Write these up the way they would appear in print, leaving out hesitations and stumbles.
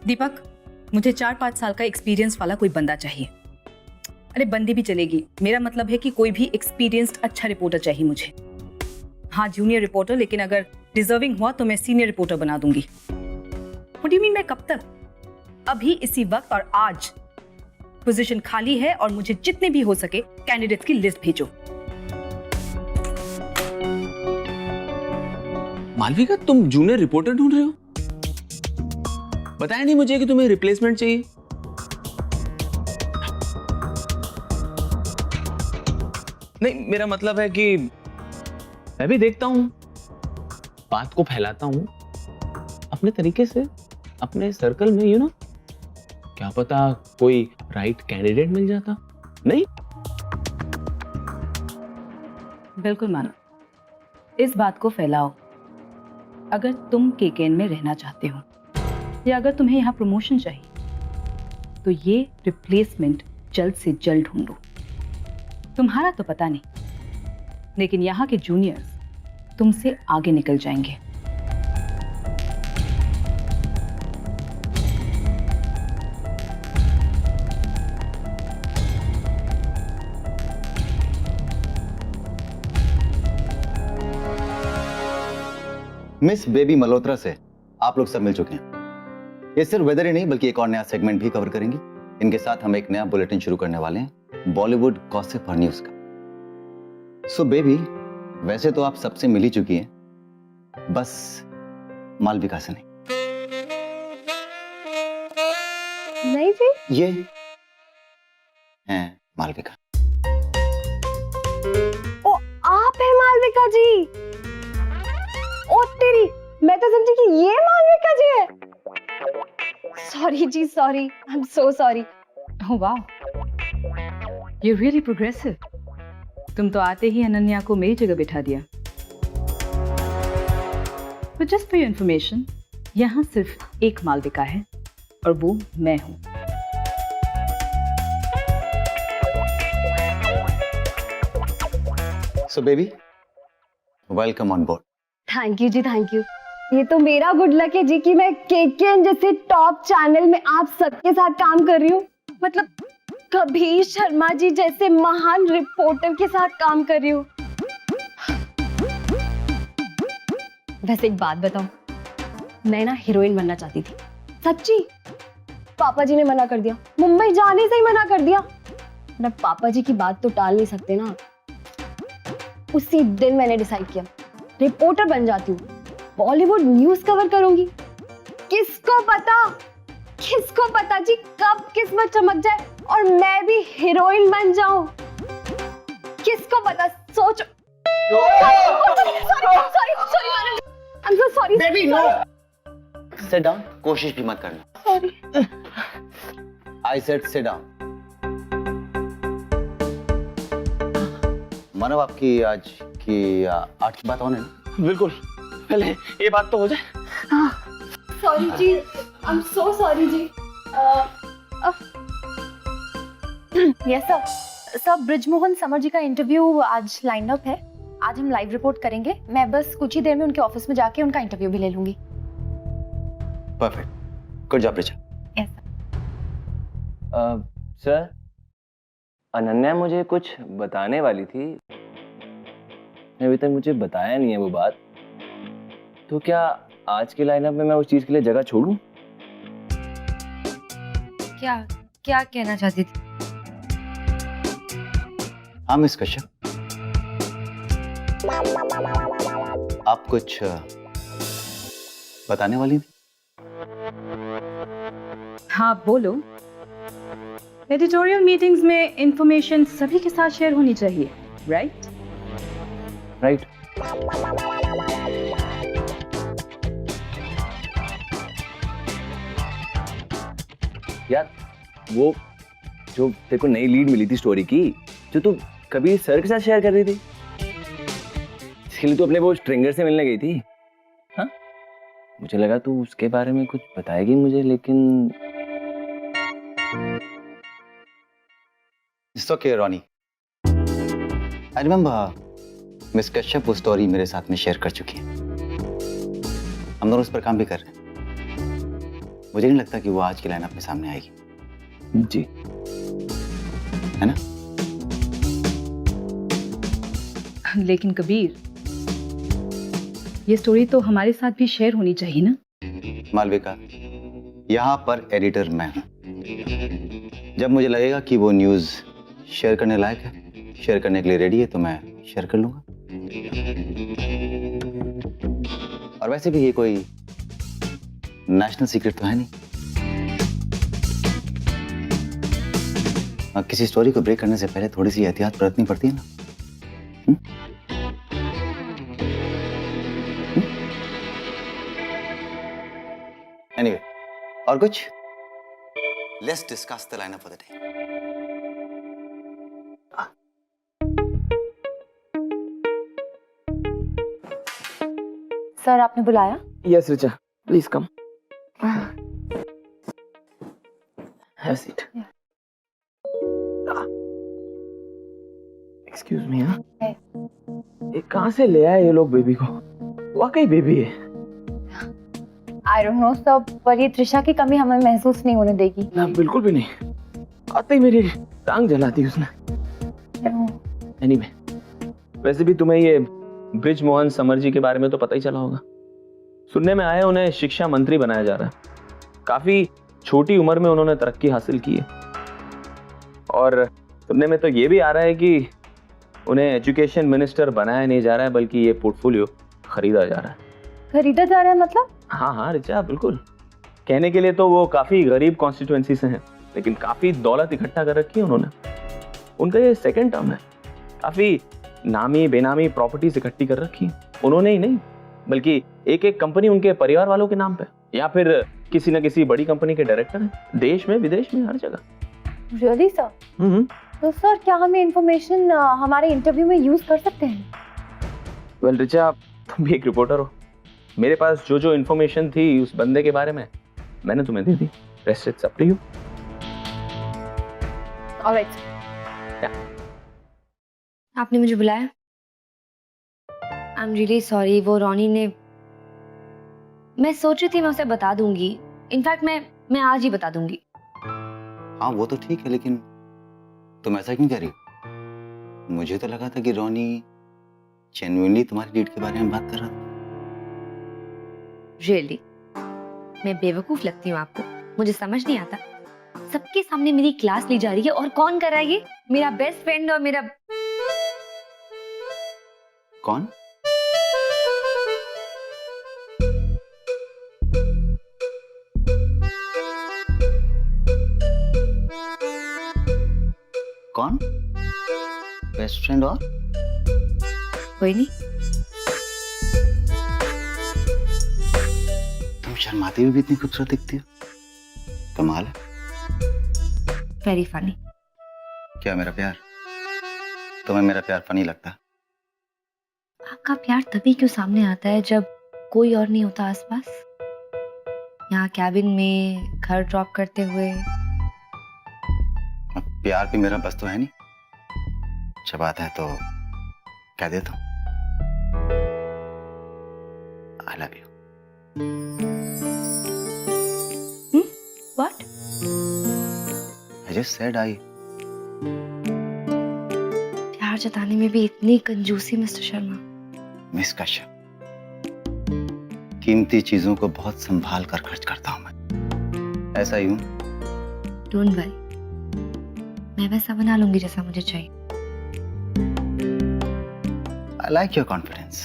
दीपक, मुझे 4-5 साल का एक्सपीरियंस वाला कोई बंदा चाहिए। अरे बंदी भी चलेगी, मेरा मतलब है कि कोई भी एक्सपीरियंस्ड अच्छा रिपोर्टर चाहिए मुझे। हाँ, जूनियर रिपोर्टर, लेकिन अगर डिजर्विंग हुआ तो मैं सीनियर रिपोर्टर बना दूंगी। व्हाट डू यू मीन मैं कब तक? अभी इसी वक्त और आज पोजीशन खाली है और मुझे जितने भी हो सके कैंडिडेट्स की लिस्ट भेजो। मालविका, तुम जूनियर रिपोर्टर ढूंढ रहे हो? बताया नहीं मुझे कि तुम्हें रिप्लेसमेंट चाहिए। नहीं, मेरा मतलब है कि मैं भी देखता हूं, बात को फैलाता हूं अपने तरीके से, अपने सर्कल में, यू नो, क्या पता कोई राइट कैंडिडेट मिल जाता। नहीं, बिल्कुल मानो, इस बात को फैलाओ। अगर तुम केकेएन में रहना चाहते हो या अगर तुम्हें यहाँ प्रमोशन चाहिए तो ये रिप्लेसमेंट जल्द से जल्द ढूंढो। तुम्हारा तो पता नहीं, लेकिन यहाँ के जूनियर्स तुमसे आगे निकल जाएंगे। मिस बेबी मल्होत्रा से आप लोग सब मिल चुके हैं। ये सिर्फ वेदर ही नहीं बल्कि एक और नया सेगमेंट भी कवर करेंगे। इनके साथ हम एक नया बुलेटिन शुरू करने वाले हैं, बॉलीवुड गॉसिप और न्यूज का। सो बेबी, वैसे तो आप सबसे मिल ही चुकी हैं, बस मालविका से नहीं। नहीं जी, ये हैं मालविका। ओ आप है मालविका जी? ओ तेरी, मैं तो समझी कि ये मालविका जी है। सॉरी जी, sorry, I am so sorry. Oh वाह, यू रियली प्रोग्रेसिव। तुम तो आते ही अनन्या को मेरी जगह बिठा दिया। But just for your information, यहाँ सिर्फ एक मालविका है और वो मैं हूँ। So baby, welcome on board. Thank you जी, थैंक यू। ये तो मेरा गुड लक है जी कि मैं केकेएन जैसे टॉप चैनल में आप सबके साथ काम कर रही हूँ। मतलब कबीर शर्मा जी जैसे महान रिपोर्टर के साथ काम कर रही हूँ। वैसे एक बात बताऊं, मैं ना हीरोइन बनना चाहती थी, सच्ची। पापा जी ने मना कर दिया, मुंबई जाने से ही मना कर दिया। ना पापा जी की बात तो टाल नहीं सकते ना। उसी दिन मैंने डिसाइड किया, रिपोर्टर बन जाती हूँ, बॉलीवुड न्यूज कवर करूंगी। किसको पता जी कब किस्मत चमक जाए और मैं भी हीरोइन बन जाऊं। किसको पता, सोचो। Sorry baby no, sit down. कोशिश भी मत करना। Sorry. I said sit down. Manav, आपकी आज की 8 की बात होने ना? बिल्कुल, पहले ये बात तो हो जाए। सॉरी जी, आई एम सो सॉरी जी। यस सर, ब्रिजमोहन समर जी का इंटरव्यू आज लाइन अप है। आज हम लाइव रिपोर्ट करेंगे। मैं बस कुछ ही देर में उनके ऑफिस में जाके उनका इंटरव्यू भी ले लूंगी। Perfect, good job Richa. Yes sir, Ananya मुझे कुछ बताने वाली थी, अभी तक मुझे बताया नहीं है वो बात। तो क्या आज के लाइनअप में मैं उस चीज के लिए जगह छोड़ूं? क्या कहना चाहती थी? हाँ मिस कश्यप, आप कुछ बताने वाली थी? हाँ बोलो। एडिटोरियल मीटिंग्स में इंफॉर्मेशन सभी के साथ शेयर होनी चाहिए, राइट? राइट। यार, वो जो तेरे को नई लीड मिली थी स्टोरी की, जो तू कबीर सर के साथ शेयर कर रही थी, इसके लिए तू अपने वो स्ट्रिंगर से मिलने गई थी। हाँ, मुझे लगा तू उसके बारे में कुछ बताएगी मुझे, लेकिन it's okay Ronnie, I remember miss Kashyap वो स्टोरी मेरे साथ में शेयर कर चुकी है। हम दोनों उस पर काम भी कर रहे हैं। मुझे नहीं लगता कि वो आज की लाइन अपने सामने आएगी। जी। है ना? लेकिन कबीर, ये स्टोरी तो हमारे साथ भी शेयर होनी चाहिए ना। मालविका, यहाँ पर एडिटर मैं हूँ। जब मुझे लगेगा कि वो न्यूज़ शेयर करने लायक है, शेयर करने के लिए रेडी है, तो मैं शेयर कर लूँगा। और वैसे भी ये कोई नेशनल सीक्रेट तो है नहीं। किसी स्टोरी को ब्रेक करने से पहले थोड़ी सी एहतियात बरतनी पड़ती है ना। एनीवे, और कुछ? Let's discuss the lineup for the day. Sir आपने बुलाया? Yes Richa, please come. Have seat. Excuse me. हाँ, ये कहाँ से ले आए ये लोग बेबी को? वाकई बेबी है। आई डोंट नो सर, पर ये त्रिशा की कमी हमें महसूस नहीं होने देगी। ना, बिल्कुल भी नहीं। आते ही मेरी टांग जला दी उसने। एनीवे, वैसे भी तुम्हें ये ब्रिज मोहन समर जी के बारे में तो पता ही चला होगा। सुनने में आया उन्हें शिक्षा मंत्री बनाया जा रहा है। काफी छोटी उम्र में उन्होंने तरक्की हासिल की है। और सुनने में तो ये भी आ रहा है कि उन्हें एजुकेशन मिनिस्टर बनाया नहीं जा रहा है, बल्कि ये पोर्टफोलियो खरीदा जा रहा है। खरीदा जा रहा है मतलब? हाँ हाँ रिचा, बिल्कुल। कहने के लिए तो वो काफी गरीब कॉन्स्टिट्यूएंसी से हैं, लेकिन काफी दौलत इकट्ठा कर रखी है उन्होंने। उनका ये सेकंड टर्म है। काफी नामी बेनामी प्रॉपर्टीज इकट्ठी कर रखी है उन्होंने ही नहीं, बल्कि एक एक कंपनी उनके परिवार वालों के नाम पे, या फिर किसी न किसी बड़ी कंपनी के डायरेक्टर हैं, देश में विदेश में हर जगह। Really sir? तो सर क्या हमें इंफॉर्मेशन हमारे इंटरव्यू में यूज कर सकते हैं? वेल रिचा, तुम भी एक रिपोर्टर हो। मेरे पास जो जो इन्फॉर्मेशन थी उस बंदे के बारे में, मैंने तुम्हें दे दी। Rest it's up to you. Alright. आपने मुझे बुलाया? आई एम रियली सॉरी, वो रोनी ने, मैं सोच रही थी मैं उसे बता दूंगी। इनफैक्ट मैं आज ही बता दूंगी। हाँ वो तो ठीक है, लेकिन तुम ऐसा क्यों कह रही हो? मुझे तो लगा था कि रोनी जेन्युइनली तुम्हारी डीड के बारे में बात कर रहा था। रियली? मैं बेवकूफ लगती हूँ आपको? मुझे समझ नहीं आता। सबके सामने मेरी क्लास ली जा रही है, और कौन कर रहा है ये? मेरा बेस्ट फ्रेंड और मेरा... कौन? कौन? बेस्ट फ्रेंड और? कोई नहीं। तुम शर्माती हुई भी इतनी खूबसूरत दिखती हो, कमाल है। Very funny. क्या मेरा प्यार? तुम्हें मेरा प्यार फनी लगता है? आपका प्यार तभी क्यों सामने आता है जब कोई और नहीं होता आसपास? यहाँ कैबिन में, घर ड्रॉप करते हुए। अब प्यार भी मेरा बस तो है नहीं। जब आता है तो कह देता हूँ आई love you. What? I just said I। प्यार जताने में भी इतनी कंजूसी मिस्टर शर्मा। मिस कश्यप, कीमती चीजों को बहुत संभाल कर खर्च करता हूं मैं। ऐसा ही हूं। डोंट वरी, मैं वैसा बना लूंगी जैसा मुझे चाहिए। I like your confidence।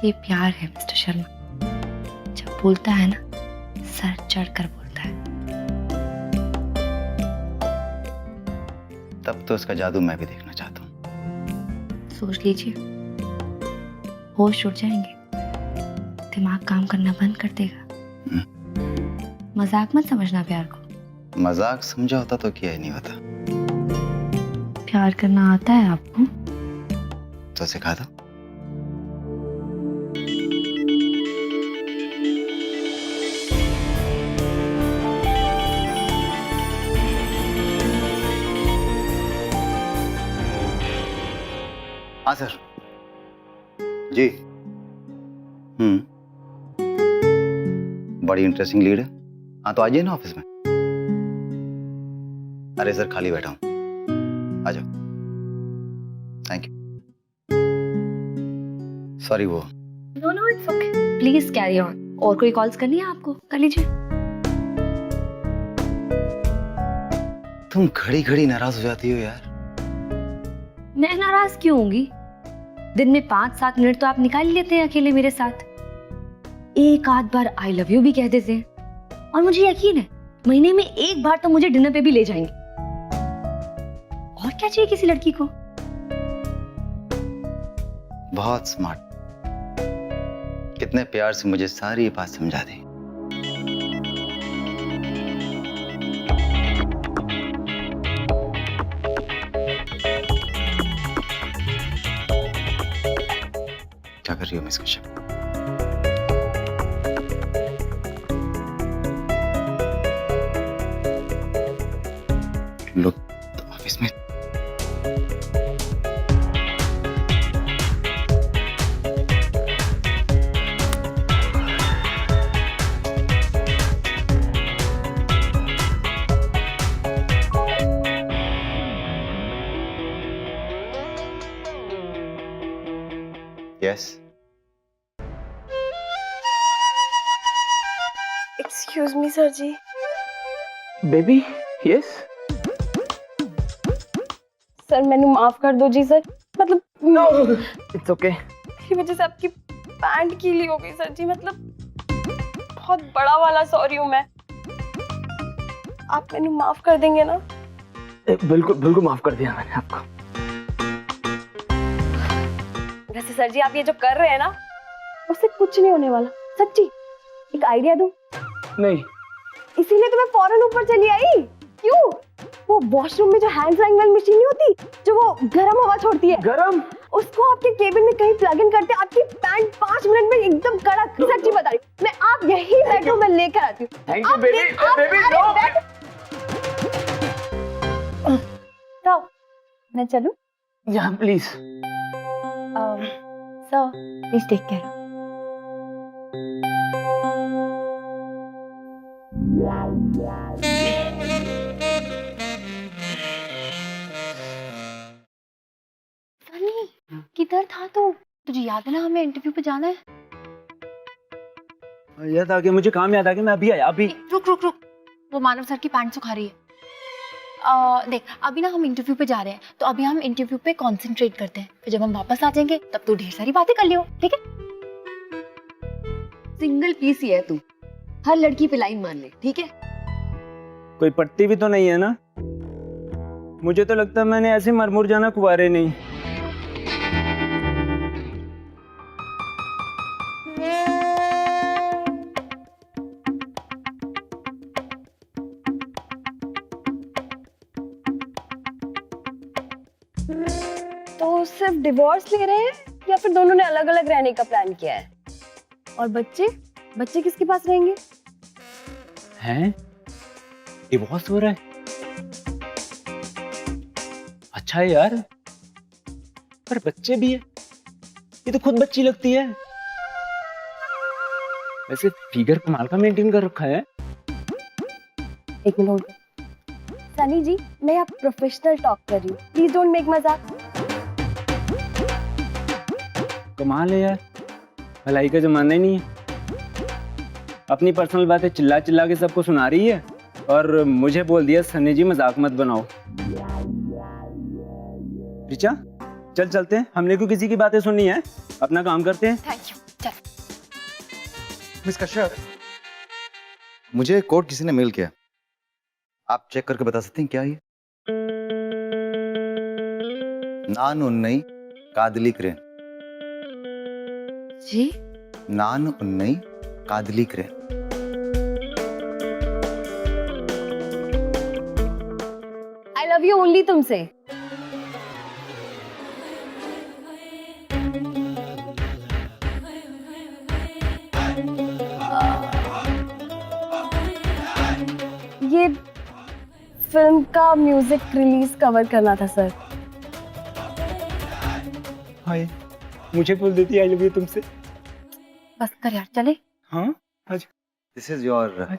ये प्यार है मिस्टर शर्मा, जब बोलता है ना, सर चढ़कर बोलता है। तब तो उसका जादू मैं भी देखना चाहता हूँ। सोच लीजिए, होश उड़ जाएंगे, दिमाग काम करना बंद कर देगा। मजाक मत समझना प्यार को। मजाक समझा होता तो किया ही नहीं होता। प्यार करना आता है आपको? तो सिखा दो। हाँ सर जी। बड़ी इंटरेस्टिंग लीड है। हाँ तो आ जाइए ना ऑफिस में। अरे सर खाली बैठा हूँ, आ जाओ। Thank you. सॉरी वो no no it's okay, please carry on. और कोई कॉल्स करनी है आपको, कर लीजिए। तुम घड़ी घड़ी नाराज हो जाती हो यार। मैं नाराज क्यों होंगी? दिन में 5-7 मिनट तो आप निकाल ही लेते हैं अकेले मेरे साथ। एक आध बार आई लव यू भी कह देते हैं, और मुझे यकीन है महीने में एक बार तो मुझे डिनर पे भी ले जाएंगे। और क्या चाहिए किसी लड़की को? बहुत स्मार्ट, कितने प्यार से मुझे सारी बात समझा दी। क्या कर रही हो मिस कश्यप? लो ऑफिस में। यस एक्सक्यूज मी सर जी। Baby yes. सर मैंने माफ कर दो जी सर, मतलब नो इट्स ओके। मेरी वजह से आपकी पैंट गीली हो गई सर जी, मतलब बहुत बड़ा वाला सॉरी हूँ मैं। आप मैंने माफ कर देंगे ना? बिल्कुल बिल्कुल माफ कर दिया मैंने आपको। वैसे सर जी आप ये जो कर रहे हैं ना, उससे कुछ नहीं होने वाला सच्ची। एक आइडिया दूं? नहीं। इसीलिए तो मैं फौरन ऊपर चली आई। क्यों? वो वॉशरूम में जो हैंड ड्राइंग वाली मशीन नहीं होती जो वो गर्म हवा छोड़ती है, गरम? उसको आपके केबिन में कहीं प्लग इन करते आपकी पैंट 5 मिनट में एकदम कड़क। सच्ची बता रही मैं, आप यही बैठो मैं लेकर आती हूँ। Thank you baby. Baby no. तो मैं चलूं? या please. Sir please take care. Sunny किधर था तू? तुझे याद है ना हमें इंटरव्यू पे जाना है? याद आ गया, मुझे काम याद आ गया, मैं अभी आया अभी। रुक रुक रुक, वो मानव सर की पैंट सुखा रही है। देख अभी ना हम इंटरव्यू पे जा रहे हैं, तो अभी हम इंटरव्यू पे कंसंट्रेट करते हैं, फिर जब हम वापस आ जाएंगे तब तू ढेर सारी बातें कर लियो, ठीक है? सिंगल पीस ही है तू, हर लड़की पे लाइन मान ले, ठीक है? कोई पट्टी भी तो नहीं है ना? मुझे तो लगता है मैंने ऐसे मरमुर जाना कुंवारे नहीं। तो सिर्फ डिवोर्स ले रहे हैं या फिर दोनों ने अलग अलग रहने का प्लान किया है? और बच्चे बच्चे किसके पास रहेंगे? हैं? डिवोर्स हो रहा है? अच्छा है यार, पर बच्चे भी है। ये तो खुद बच्ची लगती है। वैसे फिगर कमाल का मेंटेन कर रखा है। एक मिनट होल्ड। सनी जी मैं आप प्रोफेशनल टॉक कर रही हूँ, प्लीज डोंट मेक मजाक। कमाल है यार, भलाई का जमाना ही नहीं है। अपनी पर्सनल बातें चिल्ला चिल्ला के सबको सुना रही है, और मुझे बोल दिया सनी जी मजाक मत बनाओ। रिचा चल चलते हैं, हमने क्यों किसी की बातें सुननी है, अपना काम करते हैं। थैंक यू, चल। मिस कश्यप, मुझे कोड किसी ने मेल किया, आप चेक करके बता सकते हैं क्या ये? नान उन्नई कादली क्रेन। जी नान उन्नई कादली क्रेन। आई लव यू ओनली तुमसे। ये फिल्म का म्यूजिक रिलीज कवर करना था सर। हाय, मुझे बोल देती आई लव यू तुमसे। बस कर यार, चले। हाँ आज this is your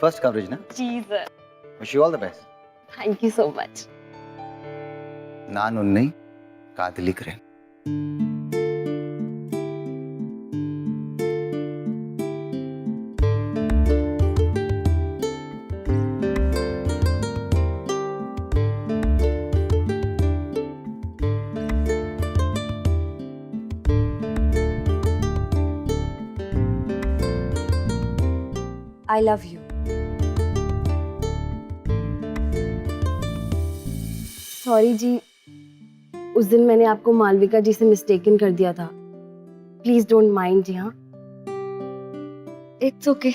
first coverage ना? जी sir. Wish you all the best. Thank you so much. नान उन्नई कादलिकरेन. I love you. सॉरी जी, उस दिन मैंने आपको मालविका जी से मिस्टेकन कर दिया था. प्लीज डोंट माइंड जी. हाँ, इट्स ओके.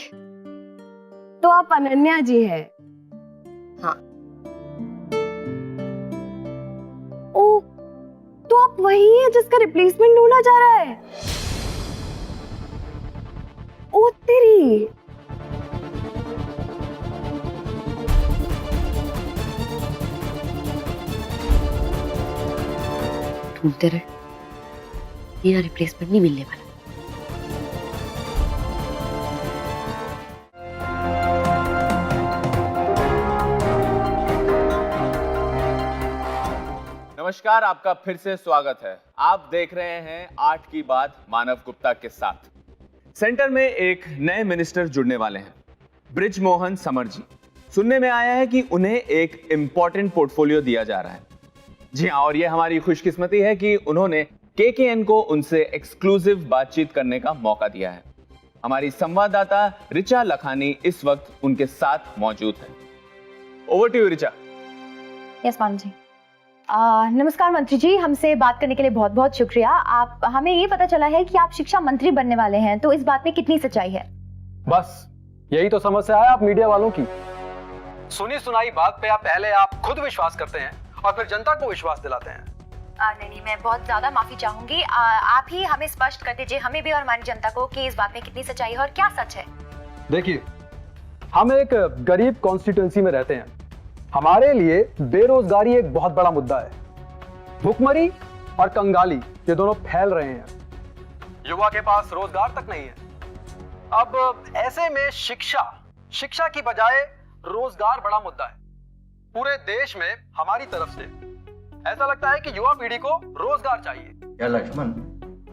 तो आप अनन्या जी हैं? हाँ. ओ, तो आप वही हैं जिसका रिप्लेसमेंट ढूंढा जा रहा है? ओ तेरी. ढूंढते रहे, मेरा रिप्लेसमेंट नहीं मिलने वाला. नमस्कार, आपका फिर से स्वागत है. आप देख रहे हैं 8 की बात मानव गुप्ता के साथ. सेंटर में एक नए मिनिस्टर जुड़ने वाले हैं, ब्रिजमोहन समर जी. सुनने में आया है कि उन्हें एक इंपॉर्टेंट पोर्टफोलियो दिया जा रहा है. जी हाँ, और ये हमारी खुशकिस्मती है कि उन्होंने केकेएन को उनसे एक्सक्लूसिव बातचीत करने का मौका दिया है. हमारी संवाददाता रिचा लखानी इस वक्त उनके साथ मौजूद है. Over to you Richa. Yes ma'am जी. नमस्कार मंत्री जी, हमसे बात करने के लिए बहुत बहुत शुक्रिया. आप हमें ये पता चला है कि आप शिक्षा मंत्री बनने वाले हैं, तो इस बात में कितनी सच्चाई है? बस यही तो समस्या है आप मीडिया वालों की. सुनी सुनाई बात पे आप खुद विश्वास करते हैं और फिर जनता को विश्वास दिलाते हैं. नहीं, मैं बहुत ज्यादा माफी चाहूंगी. आप ही हमें स्पष्ट कर दीजिए, हमें भी और हमारी जनता को, कि इस बात में कितनी सच्चाई है और क्या सच है. देखिए, हम एक गरीब कॉन्स्टिट्यूएंसी में रहते हैं. हमारे लिए बेरोजगारी एक बहुत बड़ा मुद्दा है. भुखमरी और कंगाली ये दोनों फैल रहे हैं. युवा के पास रोजगार तक नहीं है. अब ऐसे में शिक्षा की बजाय रोजगार बड़ा मुद्दा है. पूरे देश में हमारी तरफ से ऐसा लगता है कि युवा पीढ़ी को रोजगार चाहिए. यार लक्ष्मण,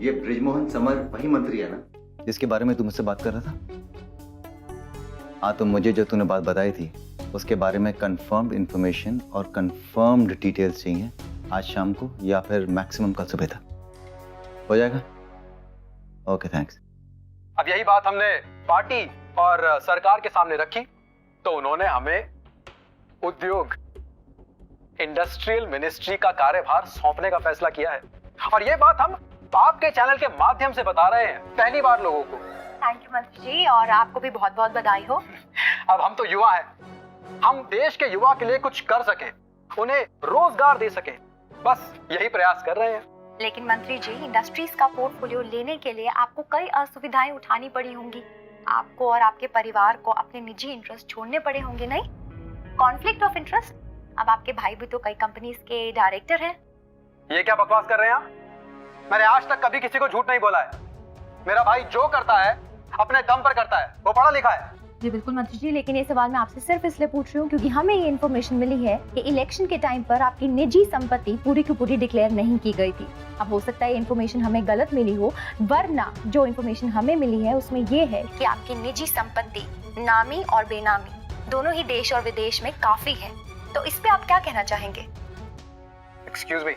ये ब्रिजमोहन समर वही मंत्री है ना जिसके बारे में तू मुझसे बात कर रहा था? हाँ, तो मुझे जो तूने बात बताई थी उसके बारे में कंफर्म्ड इंफॉर्मेशन और कंफर्म्ड डिटेल्स चाहिए आज शाम को या फिर मैक्सिमम कल सुबह तक. हो जाएगा? Okay, thanks. अब यही बात हमने पार्टी और सरकार के सामने रखी तो उन्होंने हमें उद्योग इंडस्ट्रियल मिनिस्ट्री का कार्यभार सौंपने का फैसला किया है. और ये बात हम आपके चैनल के माध्यम से बता रहे हैं पहली बार लोगों को. थैंक यू मंत्री जी, और आपको भी बहुत बहुत बधाई हो. अब हम तो युवा हैं, हम देश के युवा के लिए कुछ कर सके, उन्हें रोजगार दे सके, बस यही प्रयास कर रहे हैं. लेकिन मंत्री जी, इंडस्ट्रीज का पोर्टफोलियो लेने के लिए आपको कई असुविधाएं उठानी पड़ी होंगी. आपको और आपके परिवार को अपने निजी इंटरेस्ट छोड़ने पड़े होंगे, नहीं? Conflict of interest. अब आपके भाई भी तो कई कंपनीज के डायरेक्टर हैं. ये क्या बकवास कर रहे हैं आप? मैंने आज तक कभी किसी को झूठ नहीं बोला है. मेरा भाई जो करता है अपने दम पर करता है, वो पढ़ा लिखा है. जी बिल्कुल मंत्री जी, लेकिन ये सवाल मैं आपसे सिर्फ इसलिए पूछ रही हूँ क्योंकि हमें ये इन्फॉर्मेशन मिली है कि इलेक्शन के टाइम पर आपकी निजी संपत्ति पूरी की पूरी डिक्लेयर नहीं की गई थी. अब हो सकता है ये इन्फॉर्मेशन हमें गलत मिली हो, वरना जो इन्फॉर्मेशन हमें मिली है उसमें ये है कि आपकी निजी संपत्ति नामी और बेनामी दोनों ही देश और विदेश में काफी है. तो इस पे आप क्या कहना चाहेंगे? Excuse me.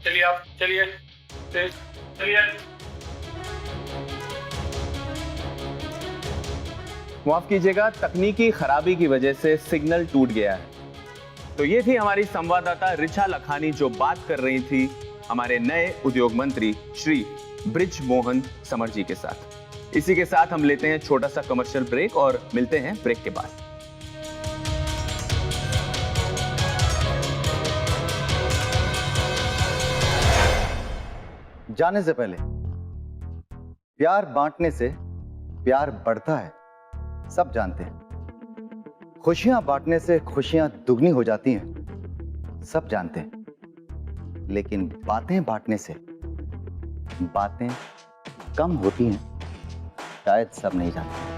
चलिए आप चलिए. माफ कीजिएगा, तकनीकी खराबी की वजह से सिग्नल टूट गया है. तो ये थी हमारी संवाददाता रिचा लखानी जो बात कर रही थी हमारे नए उद्योग मंत्री श्री ब्रिजमोहन समर जी के साथ. इसी के साथ हम लेते हैं छोटा सा कमर्शियल ब्रेक और मिलते हैं ब्रेक के बाद. जाने से पहले, प्यार बांटने से प्यार बढ़ता है, सब जानते हैं. खुशियां बांटने से खुशियां दुगनी हो जाती हैं, सब जानते हैं. लेकिन बातें बांटने से बातें कम होती हैं, शायद सब नहीं जानते।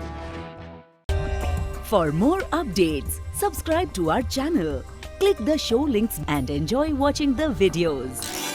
For more updates, subscribe to our channel, click the show links and enjoy watching the videos.